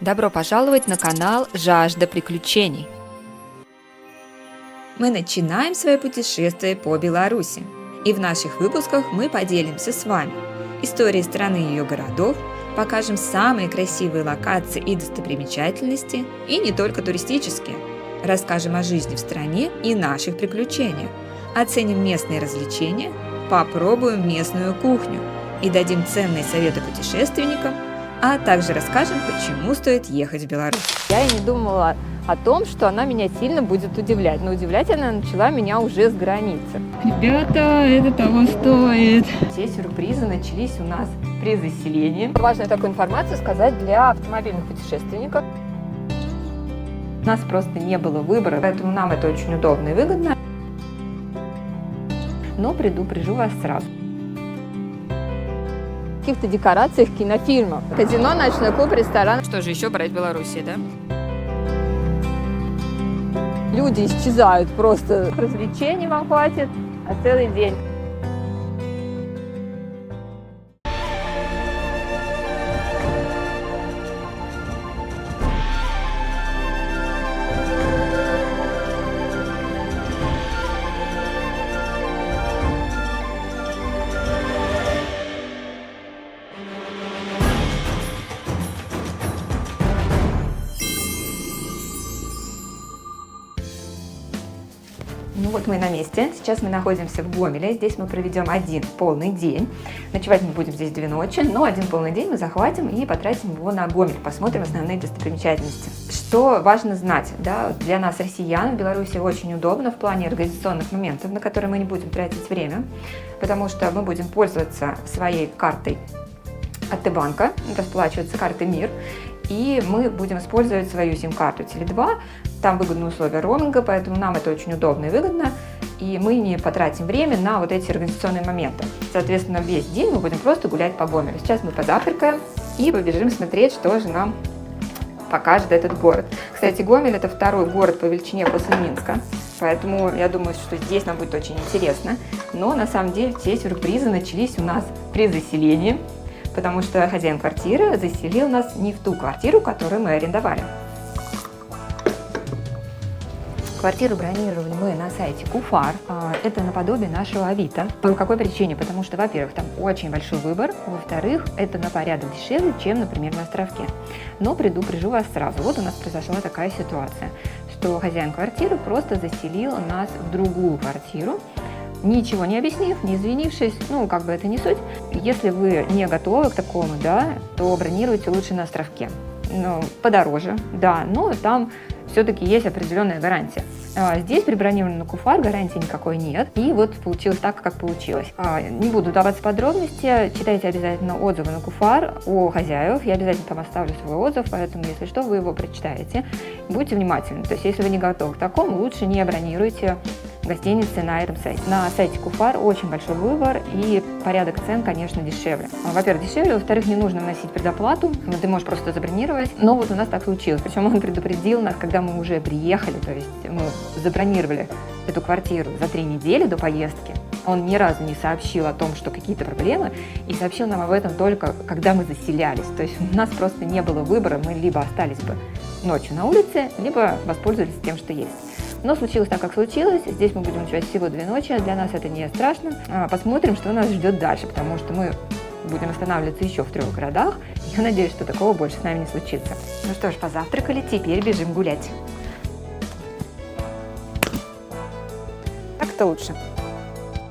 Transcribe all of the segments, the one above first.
Добро пожаловать на канал «Жажда приключений». Мы начинаем свое путешествие по Беларуси. И в наших выпусках мы поделимся с вами историей страны и ее городов, покажем самые красивые локации и достопримечательности, и не только туристические. Расскажем о жизни в стране и наших приключениях, оценим местные развлечения, попробуем местную кухню и дадим ценные советы путешественникам, а также расскажем, почему стоит ехать в Беларусь. Я и не думала о том, что она меня сильно будет удивлять. Но удивлять она начала меня уже с границы. Ребята, это того стоит. Все сюрпризы начались у нас при заселении. Важную такую информацию сказать для автомобильных путешественников. У нас просто не было выбора, поэтому нам это очень удобно и выгодно. Но предупрежу вас сразу. В каких-то декорациях кинофильмов. Казино, ночной клуб, ресторан. Что же еще брать в Беларуси, да? Люди исчезают просто. Развлечений вам хватит, а целый день. Ну вот мы на месте. Сейчас мы находимся в Гомеле. Здесь мы проведем один полный день. Ночевать мы будем здесь 2 ночи, но один полный день мы захватим и потратим его на Гомель. Посмотрим основные достопримечательности. Что важно знать, да, для нас, россиян, в Беларуси очень удобно в плане организационных моментов, на которые мы не будем тратить время, потому что мы будем пользоваться своей картой от Т-банка, расплачиваться картой МИР, и мы будем использовать свою сим-карту Теле2. Там выгодные условия роуминга, поэтому нам это очень удобно и выгодно, и мы не потратим время на вот эти организационные моменты. Соответственно, весь день мы будем просто гулять по Гомелю. Сейчас мы позавтракаем и побежим смотреть, что же нам покажет этот город. Кстати, Гомель – это второй город по величине после Минска, поэтому я думаю, что здесь нам будет очень интересно. Но на самом деле все сюрпризы начались у нас при заселении, потому что хозяин квартиры заселил нас не в ту квартиру, которую мы арендовали. Квартиру бронировали мы на сайте Куфар. Это наподобие нашего Авито. По какой причине? Потому что, во-первых, там очень большой выбор. Во-вторых, это на порядок дешевле, чем, например, на островке. Но предупрежу вас сразу. Вот у нас произошла такая ситуация, что хозяин квартиры просто заселил нас в другую квартиру, ничего не объяснив, не извинившись, ну, как бы это не суть. Если вы не готовы к такому, да, то бронируйте лучше на островке. Ну, подороже, да, но там все-таки есть определенная гарантия. Здесь при бронировании на Куфар гарантии никакой нет. И вот получилось так, как получилось. Не буду даваться подробности. Читайте обязательно отзывы на Куфар о хозяев. Я обязательно там оставлю свой отзыв, поэтому, если что, вы его прочитаете. Будьте внимательны. То есть, если вы не готовы к такому, лучше не бронируйте гостиницы на этом сайте. На сайте Куфар очень большой выбор и порядок цен, конечно, дешевле. Во-первых, дешевле, во-вторых, не нужно вносить предоплату, ты можешь просто забронировать. Но вот у нас так случилось. Причем он предупредил нас, когда мы уже приехали, то есть мы забронировали эту квартиру за 3 недели до поездки. Он ни разу не сообщил о том, что какие-то проблемы, и сообщил нам об этом только когда мы заселялись. То есть у нас просто не было выбора, мы либо остались бы ночью на улице, либо воспользовались тем, что есть. Но случилось так, как случилось. Здесь мы будем ночевать всего 2 ночи. Для нас это не страшно. Посмотрим, что нас ждет дальше, потому что мы будем останавливаться еще в 3 городах. Я надеюсь, что такого больше с нами не случится. Ну что ж, позавтракали, теперь бежим гулять. Так-то лучше.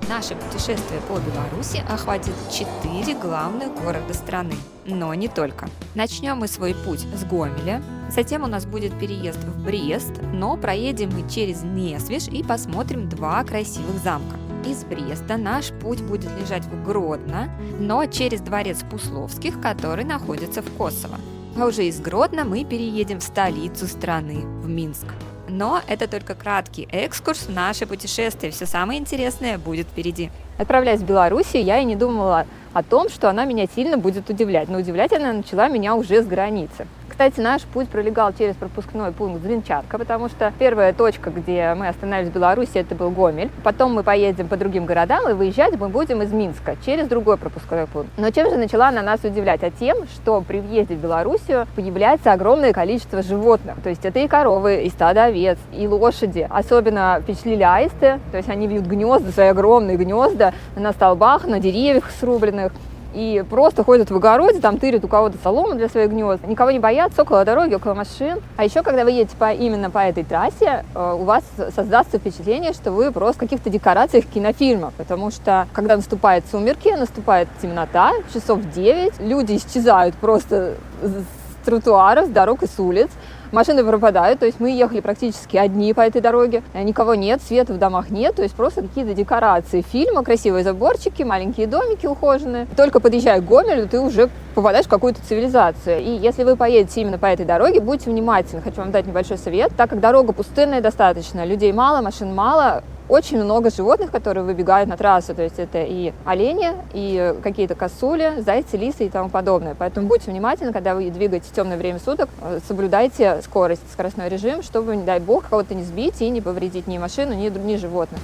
Наше путешествие по Беларуси охватит 4 главных города страны, но не только. Начнем мы свой путь с Гомеля, затем у нас будет переезд в Брест, но проедем мы через Несвеж и посмотрим 2 красивых замка. Из Бреста наш путь будет лежать в Гродно, но через дворец Пусловских, который находится в Косово. А уже из Гродно мы переедем в столицу страны, в Минск. Но это только краткий экскурс в наше путешествие. Все самое интересное будет впереди. Отправляясь в Белоруссию, я и не думала о том, что она меня сильно будет удивлять. Но удивлять она начала меня уже с границы. Кстати, наш путь пролегал через пропускной пункт Звенчатка, потому что первая точка, где мы остановились в Беларуси, это был Гомель. Потом мы поедем по другим городам, и выезжать мы будем из Минска через другой пропускной пункт. Но чем же начала она нас удивлять? А тем, что при въезде в Белоруссию появляется огромное количество животных. То есть это и коровы, и стадо овец, и лошади. Особенно впечатлили аисты, то есть они вьют гнезда, свои огромные гнезда на столбах, на деревьях срубленных. И просто ходят в огороде, там тырят у кого-то солому для своих гнезд. Никого не боятся, около дороги, около машин. А еще, когда вы едете именно по этой трассе, у вас создастся впечатление, что вы просто в каких-то декорациях кинофильма. Потому что, когда наступают сумерки, наступает темнота, часов 9, люди исчезают просто с тротуаров, с дорог и с улиц. Машины пропадают, то есть мы ехали практически одни по этой дороге, никого нет, света в домах нет, то есть просто какие-то декорации фильма, красивые заборчики, маленькие домики ухоженные. Только подъезжая к Гомелю, ты уже попадаешь в какую-то цивилизацию. И если вы поедете именно по этой дороге, будьте внимательны. Хочу вам дать небольшой совет, так как дорога пустынная достаточно, людей мало, машин мало, очень много животных, которые выбегают на трассу, то есть это и олени, и какие-то косули, зайцы, лисы и тому подобное. Поэтому будьте внимательны, когда вы двигаетесь в темное время суток, соблюдайте скорость, скоростной режим, чтобы, не дай бог, кого-то не сбить и не повредить ни машину, ни животных.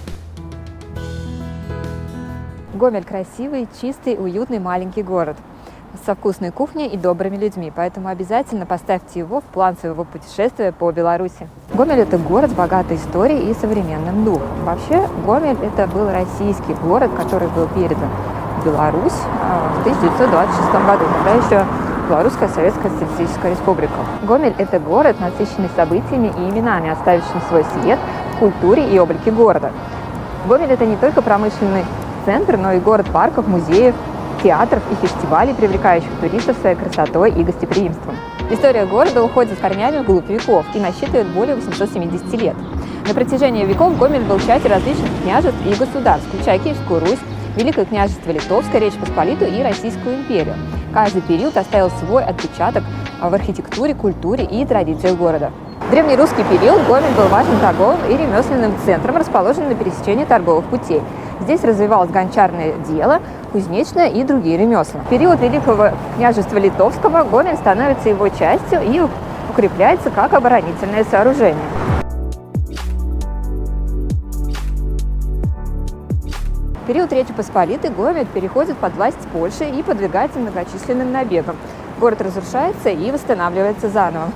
Гомель красивый, чистый, уютный маленький город со вкусной кухней и добрыми людьми, поэтому обязательно поставьте его в план своего путешествия по Беларуси. Гомель – это город с богатой историей и современным духом. Вообще, Гомель – это был российский город, который был передан в Беларусь в 1926 году, когда еще Белорусская Советская Социалистическая Республика. Гомель – это город, насыщенный событиями и именами, оставившим свой след в культуре и облике города. Гомель – это не только промышленный центр, но и город парков, музеев, театров и фестивалей, привлекающих туристов своей красотой и гостеприимством. История города уходит с корнями вглубь веков и насчитывает более 870 лет. На протяжении веков Гомель был частью различных княжеств и государств, включая Киевскую Русь, Великое княжество Литовское, Речь Посполитую и Российскую империю. Каждый период оставил свой отпечаток в архитектуре, культуре и традициях города. В древнерусский период Гомель был важным торговым и ремесленным центром, расположенным на пересечении торговых путей. Здесь развивалось гончарное дело, кузнечное и другие ремесла. В период Великого княжества Литовского Гомель становится его частью и укрепляется как оборонительное сооружение. В период Речи Посполитой Гомель переходит под власть Польши и подвергается многочисленным набегам. Город разрушается и восстанавливается заново.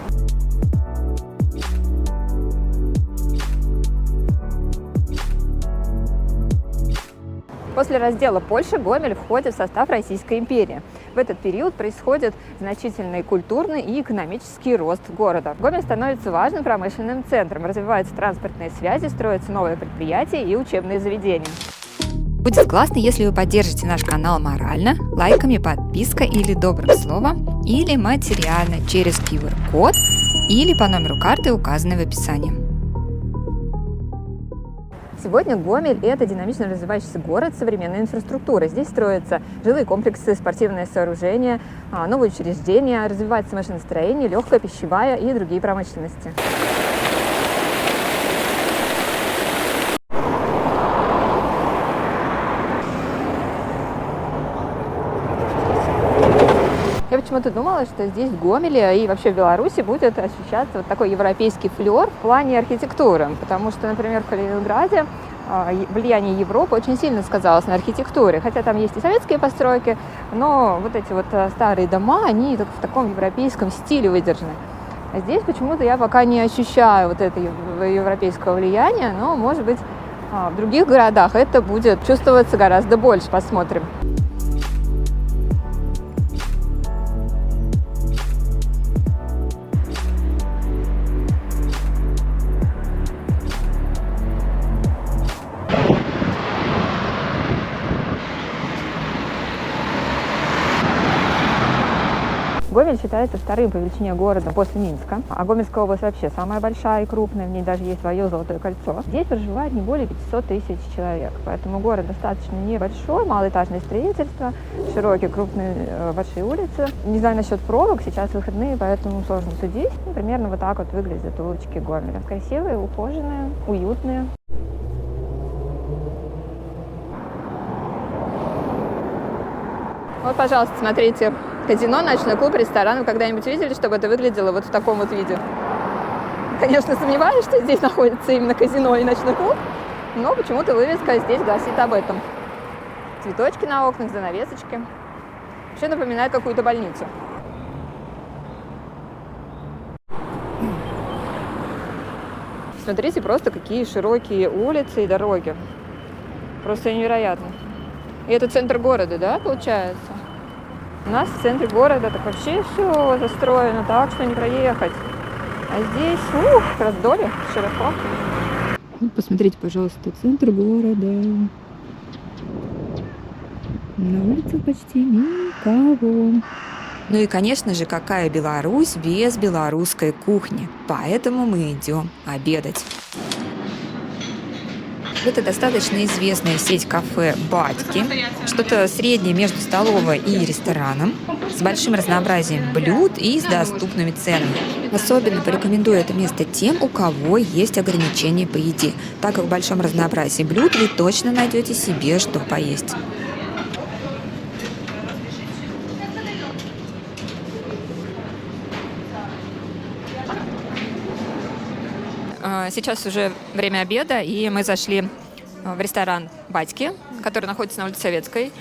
После раздела Польши Гомель входит в состав Российской империи. В этот период происходит значительный культурный и экономический рост города. Гомель становится важным промышленным центром, развиваются транспортные связи, строятся новые предприятия и учебные заведения. Будет классно, если вы поддержите наш канал морально, лайками, подпиской или добрым словом, или материально через QR-код или по номеру карты, указанной в описании. Сегодня Гомель – это динамично развивающийся город с современной инфраструктурой. Здесь строятся жилые комплексы, спортивные сооружения, новые учреждения, развивается машиностроение, легкая, пищевая и другие промышленности. Я почему-то думала, что здесь, в Гомеле и вообще в Беларуси, будет ощущаться вот такой европейский флер в плане архитектуры. Потому что, например, в Калининграде влияние Европы очень сильно сказалось на архитектуре. Хотя там есть и советские постройки, но вот эти вот старые дома, они в таком европейском стиле выдержаны. А здесь почему-то я пока не ощущаю вот этого европейского влияния, но, может быть, в других городах это будет чувствоваться гораздо больше. Посмотрим. Гомель считается вторым по величине городом после Минска, а Гомельская область вообще самая большая и крупная, в ней даже есть свое Золотое кольцо. Здесь проживает не более 500 тысяч человек, поэтому город достаточно небольшой, малоэтажное строительство, широкие, крупные, большие улицы. Не знаю насчет пробок, сейчас выходные, поэтому сложно судить. Примерно вот так вот выглядят улочки Гомеля. Красивые, ухоженные, уютные. Вот, пожалуйста, смотрите. Казино, ночной клуб, ресторан. Вы когда-нибудь видели, чтобы это выглядело вот в таком вот виде? Конечно, сомневаюсь, что здесь находится именно казино и ночной клуб, но почему-то вывеска здесь гласит об этом. Цветочки на окнах, занавесочки. Вообще напоминает какую-то больницу. Смотрите, просто какие широкие улицы и дороги. Просто невероятно. И это центр города, да, получается? У нас в центре города так вообще все застроено так, что не проехать. А здесь, раздолье, широко. Посмотрите, пожалуйста, центр города. На улице почти никого. Ну и, конечно же, какая Беларусь без белорусской кухни? Поэтому мы идем обедать. Это достаточно известная сеть кафе «Батьки», что-то среднее между столовой и рестораном, с большим разнообразием блюд и с доступными ценами. Особенно порекомендую это место тем, у кого есть ограничения по еде, так как в большом разнообразии блюд вы точно найдете себе что поесть. Сейчас уже время обеда, и мы зашли в ресторан «Батьки», который находится на улице Советской.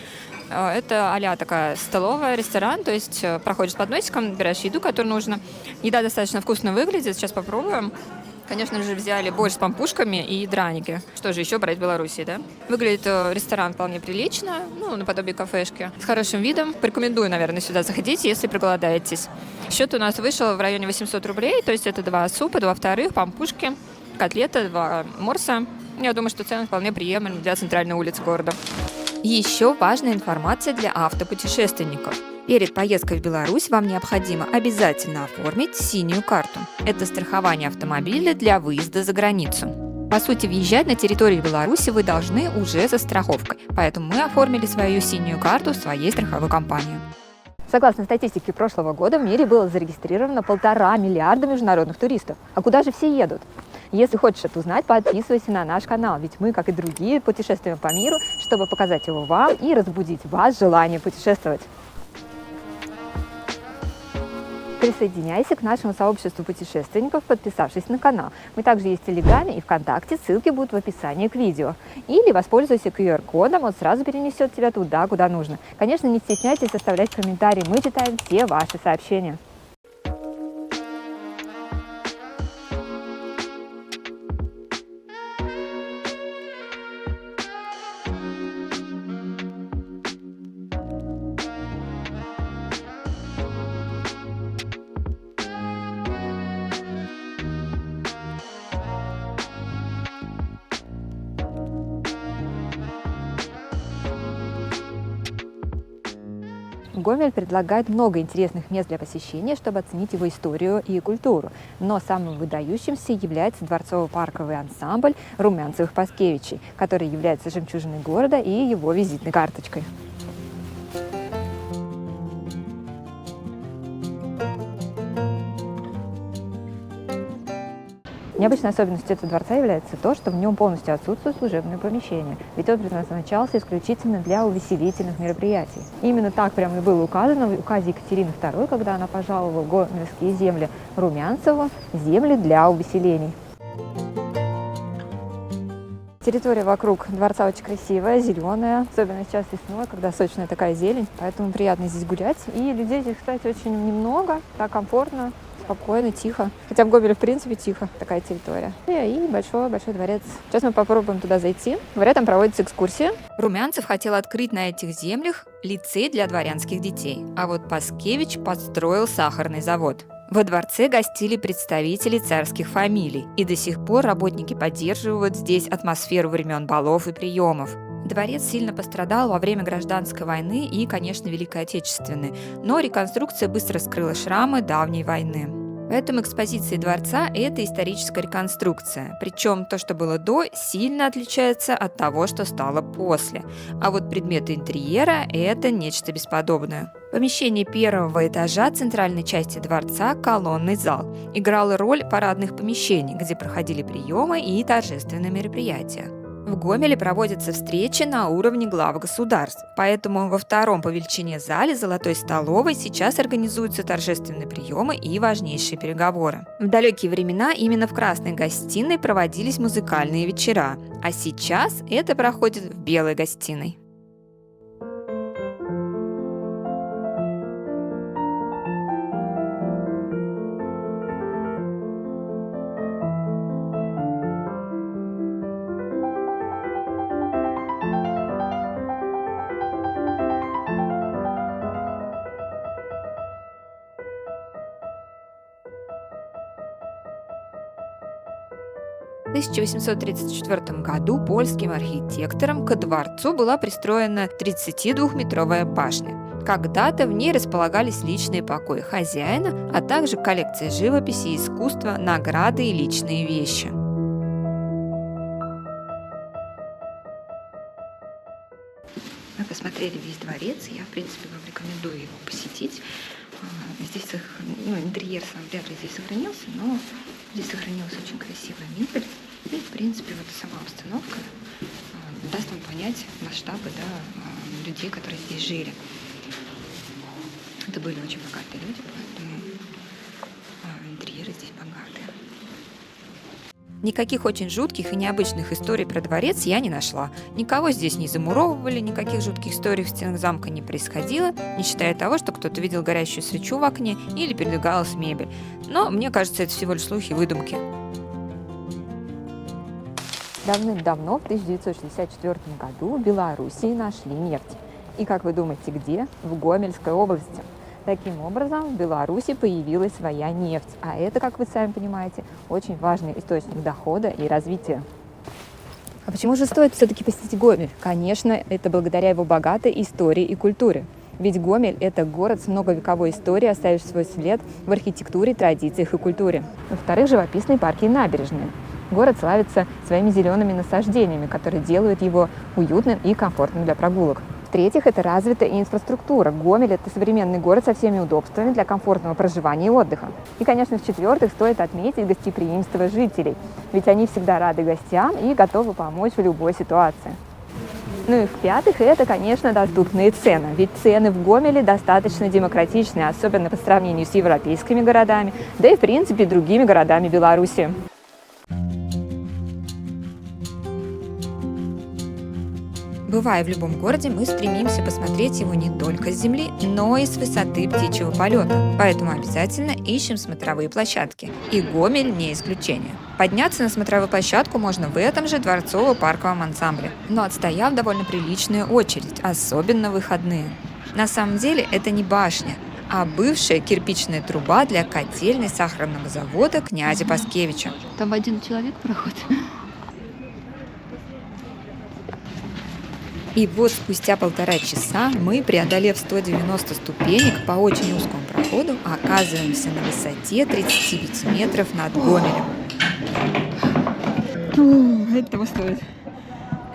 Это а-ля такая столовая, ресторан, то есть проходишь с подносиком, набираешь еду, которую нужно. Еда достаточно вкусно выглядит, сейчас попробуем. Конечно же, взяли борщ с пампушками и драники. Что же еще брать в Беларуси, да? Выглядит ресторан вполне прилично, наподобие кафешки, с хорошим видом. Порекомендую, наверное, сюда заходить, если проголодаетесь. Счет у нас вышел в районе 800 рублей, то есть это 2 супа, 2 вторых, пампушки, котлета, 2 морса. Я думаю, что цены вполне приемлемы для центральной улицы города. Еще важная информация для автопутешественников. Перед поездкой в Беларусь вам необходимо обязательно оформить синюю карту. Это страхование автомобиля для выезда за границу. По сути, въезжать на территорию Беларуси вы должны уже со страховкой, поэтому мы оформили свою синюю карту в своей страховой компании. Согласно статистике прошлого года, в мире было зарегистрировано 1,5 миллиарда международных туристов. А куда же все едут? Если хочешь это узнать, подписывайся на наш канал, ведь мы, как и другие, путешествуем по миру, чтобы показать его вам и разбудить в вас желание путешествовать. Присоединяйся к нашему сообществу путешественников, подписавшись на канал. Мы также есть в Телеграме и ВКонтакте, ссылки будут в описании к видео. Или воспользуйся QR-кодом, он сразу перенесет тебя туда, куда нужно. Конечно, не стесняйтесь оставлять комментарии, мы читаем все ваши сообщения. Гомель предлагает много интересных мест для посещения, чтобы оценить его историю и культуру. Но самым выдающимся является дворцово-парковый ансамбль Румянцевых-Паскевичей, который является жемчужиной города и его визитной карточкой. Необычной особенностью этого дворца является то, что в нем полностью отсутствует служебное помещение, ведь он предназначался исключительно для увеселительных мероприятий. Именно так прямо и было указано в указе Екатерины II, когда она пожаловала гомельские земли Румянцеву, земли для увеселений. Территория вокруг дворца очень красивая, зеленая, особенно сейчас весной, когда сочная такая зелень, поэтому приятно здесь гулять. И людей здесь, кстати, очень немного, так комфортно, спокойно, тихо. Хотя в Гомеле, в принципе, тихо такая территория. И большой-большой дворец. Сейчас мы попробуем туда зайти. Говорят, там проводится экскурсия. Румянцев хотел открыть на этих землях лицей для дворянских детей, а вот Паскевич построил сахарный завод. Во дворце гостили представители царских фамилий, и до сих пор работники поддерживают здесь атмосферу времен балов и приемов. Дворец сильно пострадал во время гражданской войны и, конечно, Великой Отечественной, но реконструкция быстро скрыла шрамы давней войны. Поэтому экспозиция дворца – это историческая реконструкция, причем то, что было до, сильно отличается от того, что стало после. А вот предметы интерьера – это нечто бесподобное. Помещение первого этажа центральной части дворца, колонный зал, играло роль парадных помещений, где проходили приемы и торжественные мероприятия. В Гомеле проводятся встречи на уровне глав государств, поэтому во втором по величине зале Золотой столовой сейчас организуются торжественные приемы и важнейшие переговоры. В далекие времена именно в Красной гостиной проводились музыкальные вечера, а сейчас это проходит в Белой гостиной. В 1834 году польским архитектором ко дворцу была пристроена 32-метровая башня. Когда-то в ней располагались личные покои хозяина, а также коллекция живописи и искусства, награды и личные вещи. Мы посмотрели весь дворец, я, в принципе, вам рекомендую его посетить. Здесь интерьер сам вряд ли здесь сохранился, но здесь сохранилась очень красивая мебель. И, в принципе, вот сама обстановка даст вам понять масштабы людей, которые здесь жили. Это были очень богатые люди, поэтому интерьеры здесь богатые. Никаких очень жутких и необычных историй про дворец я не нашла. Никого здесь не замуровывали, никаких жутких историй в стенах замка не происходило, не считая того, что кто-то видел горящую свечу в окне или передвигалась мебель. Но мне кажется, это всего лишь слухи и выдумки. Давным-давно, в 1964 году, в Белоруссии нашли нефть. И как вы думаете, где? В Гомельской области. Таким образом, в Беларуси появилась своя нефть. А это, как вы сами понимаете, очень важный источник дохода и развития. А почему же стоит все-таки посетить Гомель? Конечно, это благодаря его богатой истории и культуре. Ведь Гомель – это город с многовековой историей, оставивший свой след в архитектуре, традициях и культуре. Во-вторых, живописные парки и набережные. Город славится своими зелеными насаждениями, которые делают его уютным и комфортным для прогулок. В-третьих, это развитая инфраструктура. Гомель – это современный город со всеми удобствами для комфортного проживания и отдыха. И, конечно, в-четвертых, стоит отметить гостеприимство жителей, ведь они всегда рады гостям и готовы помочь в любой ситуации. Ну и в-пятых, это, конечно, доступные цены, ведь цены в Гомеле достаточно демократичные, особенно по сравнению с европейскими городами, да и, в принципе, другими городами Беларуси. Бывая в любом городе, мы стремимся посмотреть его не только с земли, но и с высоты птичьего полета. Поэтому обязательно ищем смотровые площадки. И Гомель не исключение. Подняться на смотровую площадку можно в этом же дворцово-парковом ансамбле, но отстояв довольно приличную очередь, особенно в выходные. На самом деле это не башня, а бывшая кирпичная труба для котельной сахарного завода князя Паскевича. Там один человек проходит. И вот спустя 1,5 часа мы, преодолев 190 ступенек по очень узкому проходу, оказываемся на высоте 35 метров над Гомелем. Это того стоит.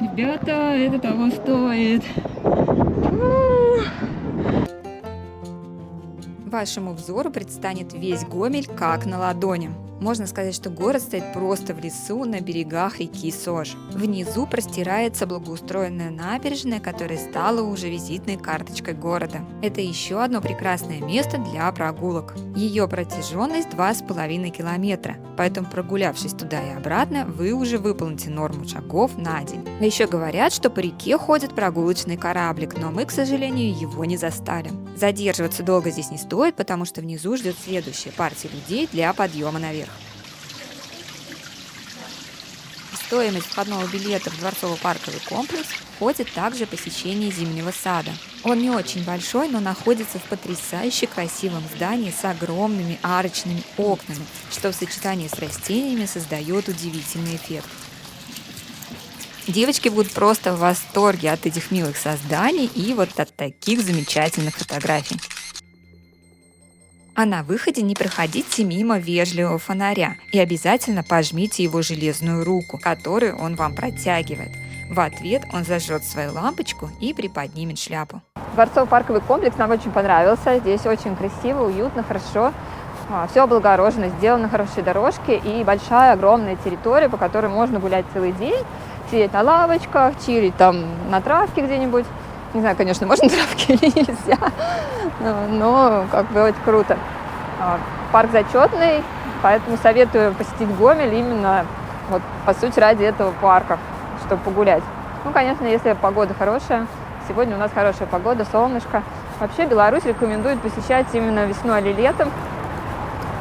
Ребята, это того стоит. Вашему взору предстанет весь Гомель как на ладони. Можно сказать, что город стоит просто в лесу на берегах реки Сож. Внизу простирается благоустроенная набережная, которая стала уже визитной карточкой города. Это еще одно прекрасное место для прогулок. Ее протяженность 2,5 километра, поэтому прогулявшись туда и обратно, вы уже выполните норму шагов на день. А еще говорят, что по реке ходит прогулочный кораблик, но мы, к сожалению, его не застали. Задерживаться долго здесь не стоит, потому что внизу ждет следующая партия людей для подъема наверх. В стоимость входного билета в дворцово-парковый комплекс входит также посещение Зимнего сада. Он не очень большой, но находится в потрясающе красивом здании с огромными арочными окнами, что в сочетании с растениями создает удивительный эффект. Девочки будут просто в восторге от этих милых созданий и вот от таких замечательных фотографий. А на выходе не проходите мимо вежливого фонаря и обязательно пожмите его железную руку, которую он вам протягивает. В ответ он зажжет свою лампочку и приподнимет шляпу. Дворцово-парковый комплекс нам очень понравился. Здесь очень красиво, уютно, хорошо. Все облагорожено, сделаны хорошие дорожки и большая, огромная территория, по которой можно гулять целый день. сидеть на лавочках, чилить там на травке где-нибудь. Не знаю, конечно, можно травки или нельзя, но как бы очень круто. Парк зачетный, поэтому советую посетить Гомель именно, вот, по сути, ради этого парка, чтобы погулять. Ну, конечно, если погода хорошая. Сегодня у нас хорошая погода, солнышко. Вообще Беларусь рекомендует посещать именно весной или летом,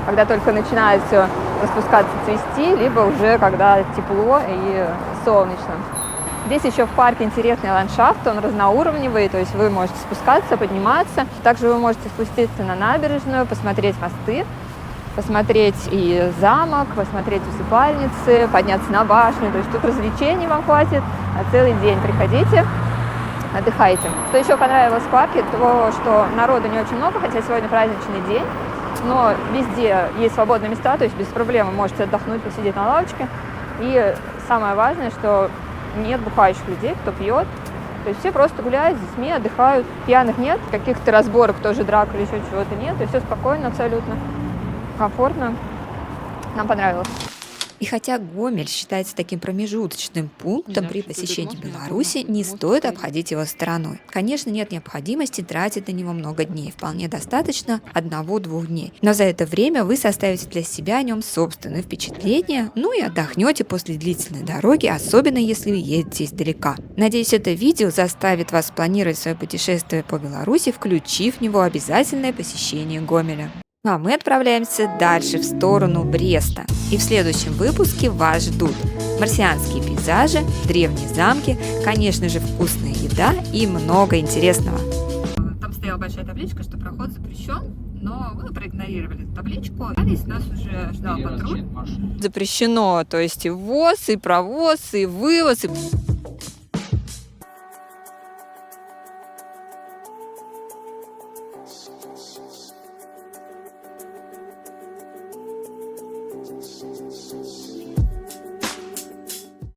когда только начинает все распускаться, цвести, либо уже когда тепло и солнечно. Здесь еще в парке интересный ландшафт, он разноуровневый, то есть вы можете спускаться, подниматься. Также вы можете спуститься на набережную, посмотреть мосты, посмотреть и замок, посмотреть усыпальницы, подняться на башню. То есть тут развлечений вам хватит на целый день. Приходите, отдыхайте. Что еще понравилось в парке, то что народу не очень много, хотя сегодня праздничный день, но везде есть свободные места, то есть без проблем вы можете отдохнуть, посидеть на лавочке. И самое важное, что нет бухающих людей, кто пьет. То есть все просто гуляют с детьми, отдыхают. Пьяных нет, каких-то разборок, тоже драк или еще чего-то нет. То есть все спокойно, абсолютно комфортно. Нам понравилось. И хотя Гомель считается таким промежуточным пунктом при посещении Беларуси, не стоит обходить его стороной. Конечно, нет необходимости тратить на него много дней, вполне достаточно 1-2 дней. Но за это время вы составите для себя о нем собственные впечатления, ну и отдохнете после длительной дороги, особенно если вы едете издалека. Надеюсь, это видео заставит вас планировать свое путешествие по Беларуси, включив в него обязательное посещение Гомеля. А мы отправляемся дальше в сторону Бреста. И в следующем выпуске вас ждут марсианские пейзажи, древние замки, конечно же, вкусная еда и много интересного. Там стояла большая табличка, что проход запрещен, но мы проигнорировали эту табличку. Здесь нас уже ждал патруль. Запрещено, то есть и ввоз, и провоз, и вывоз, и...